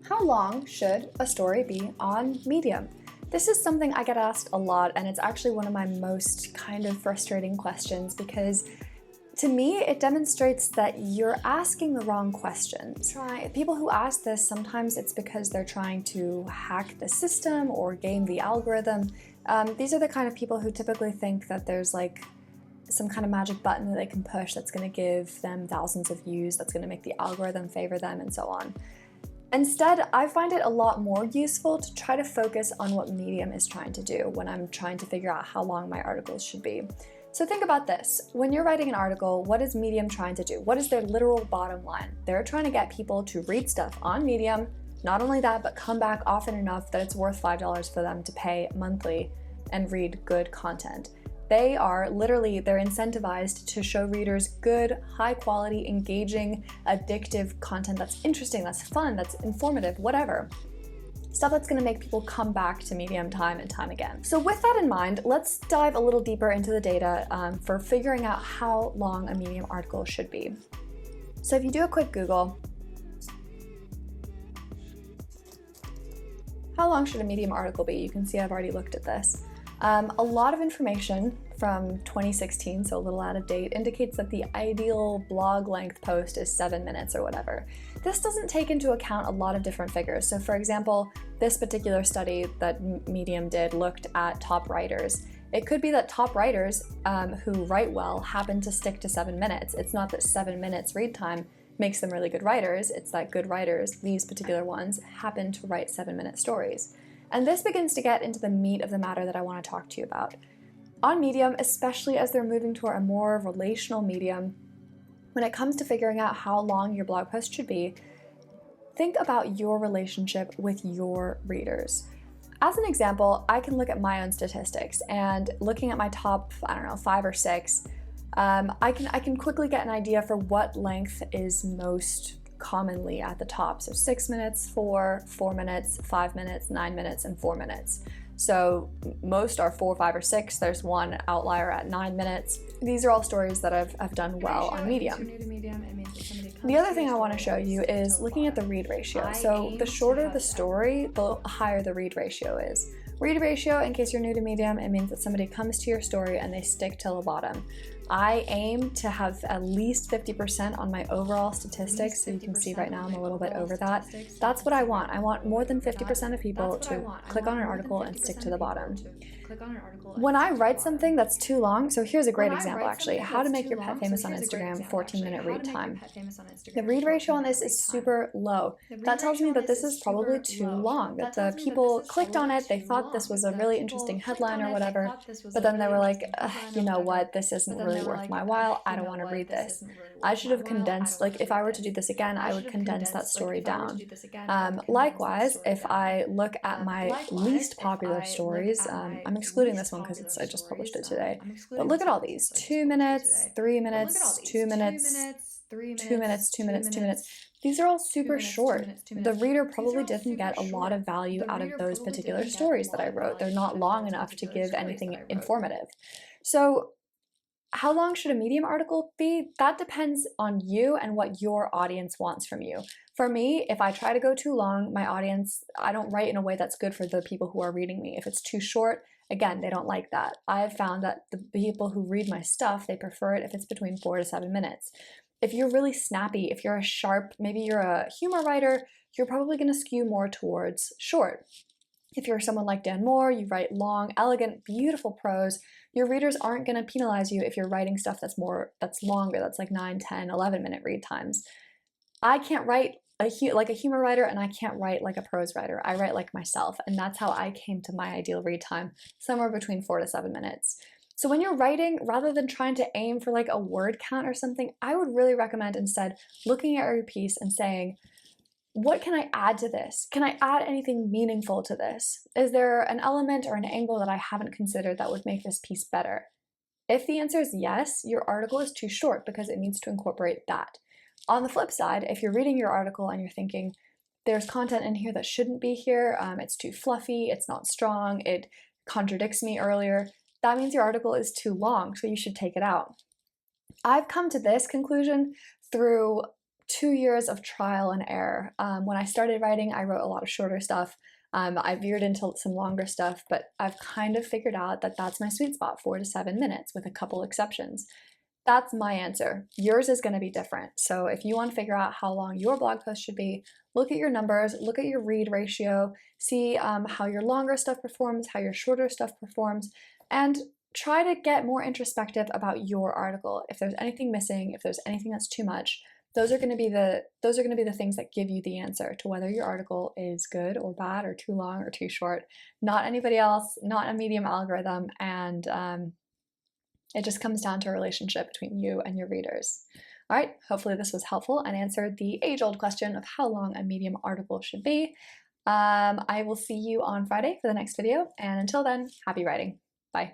How long should a story be on Medium? This is something I get asked a lot, and it's actually one of my most kind of frustrating questions because to me, it demonstrates that you're asking the wrong questions. People who ask this, sometimes it's because they're trying to hack the system or game the algorithm. These are the kind of people who typically think that there's like some kind of magic button that they can push that's going to give them thousands of views, that's going to make the algorithm favor them, and so on. Instead, I find it a lot more useful to try to focus on what Medium is trying to do when I'm trying to figure out how long my articles should be. So think about this. When you're writing an article, what is Medium trying to do? What is their literal bottom line? They're trying to get people to read stuff on Medium. Not only that, but come back often enough that it's worth $5 for them to pay monthly and read good content. They're incentivized to show readers good, high quality, engaging, addictive content that's interesting, that's fun, that's informative, whatever. Stuff that's gonna make people come back to Medium time and time again. So with that in mind, let's dive a little deeper into the data for figuring out how long a Medium article should be. So if you do a quick Google, how long should a Medium article be? You can see I've already looked at this. A lot of information from 2016, so a little out of date, indicates that the ideal blog length post is 7 minutes or whatever. This doesn't take into account a lot of different figures. So for example, this particular study that Medium did looked at top writers. It could be that top writers who write well happen to stick to 7 minutes. It's not that 7 minutes read time makes them really good writers, it's that good writers, these particular ones, happen to write 7-minute stories. And this begins to get into the meat of the matter that I want to talk to you about. On Medium, especially as they're moving toward a more relational medium, when it comes to figuring out how long your blog post should be, think about your relationship with your readers. As an example, I can look at my own statistics, and looking at my top, 5 or 6, I can quickly get an idea for what length is most commonly at the top. So 6 minutes, 4 minutes, 5 minutes, 9 minutes, and 4 minutes. So most are 4, 5, or 6. There's one outlier at 9 minutes. These are all stories that I've done well on Medium. The other thing I want to show you is looking at the read ratio. So the shorter the story, the higher the read ratio is. Read ratio, in case you're new to Medium, it means that somebody comes to your story and they stick till the bottom. I aim to have at least 50% on my overall statistics, so you can see right now I'm a little bit over that. That's what I want. I want more than 50% of people to click on an article and stick to the bottom. When I write something that's too long, so here's a great example actually, how to make your pet famous on Instagram, 14-minute read time. The read ratio on this is super low. That tells me that this is probably too long, that the people clicked on it, they thought this was a really interesting headline or whatever, but then they were like, you know what, this isn't really worth my while, I don't want to read this. I should have condensed, like if I were to do this again, I would condense that story down. Likewise, if I look at my least popular stories, I'm excluding this one because I just published it today, but look at all these, 2 minutes, 3 minutes, 2 minutes, 2 minutes, 2 minutes, 2 minutes. These are all super short. The reader probably didn't get a lot of value out of those particular stories that I wrote. They're not long enough to give anything informative. So how long should a Medium article be? That depends on you and what your audience wants from you. For me, if I try to go too long, my audience, I don't write in a way that's good for the people who are reading me. If it's too short, again, they don't like that. I've found that the people who read my stuff, they prefer it if it's between 4 to 7 minutes. If you're really snappy, if you're a sharp, maybe you're a humor writer, you're probably going to skew more towards short. If you're someone like Dan Moore, you write long, elegant, beautiful prose, your readers aren't going to penalize you if you're writing stuff that's longer, that's like 9, 10, 11-minute read times. I can't write like a humor writer, and I can't write like a prose writer. I write like myself, and that's how I came to my ideal read time, somewhere between 4 to 7 minutes. So when you're writing, rather than trying to aim for like a word count or something, I would really recommend instead looking at your piece and saying, what can I add to this? Can I add anything meaningful to this? Is there an element or an angle that I haven't considered that would make this piece better? If the answer is yes, your article is too short because it needs to incorporate that. On the flip side, if you're reading your article and you're thinking, there's content in here that shouldn't be here, it's too fluffy, it's not strong, it contradicts me earlier, that means your article is too long, so you should take it out. I've come to this conclusion through 2 years of trial and error. When I started writing, I wrote a lot of shorter stuff. I veered into some longer stuff, but I've kind of figured out that that's my sweet spot, 4 to 7 minutes, with a couple exceptions. That's my answer. Yours is going to be different. So if you want to figure out how long your blog post should be, look at your numbers, look at your read ratio, see how your longer stuff performs, how your shorter stuff performs, and try to get more introspective about your article. If there's anything missing, if there's anything that's too much, those are going to be the things that give you the answer to whether your article is good or bad or too long or too short. Not anybody else, not a Medium algorithm, and it just comes down to a relationship between you and your readers. All right, hopefully this was helpful and answered the age-old question of how long a Medium article should be. I will see you on Friday for the next video, and until then, happy writing. Bye.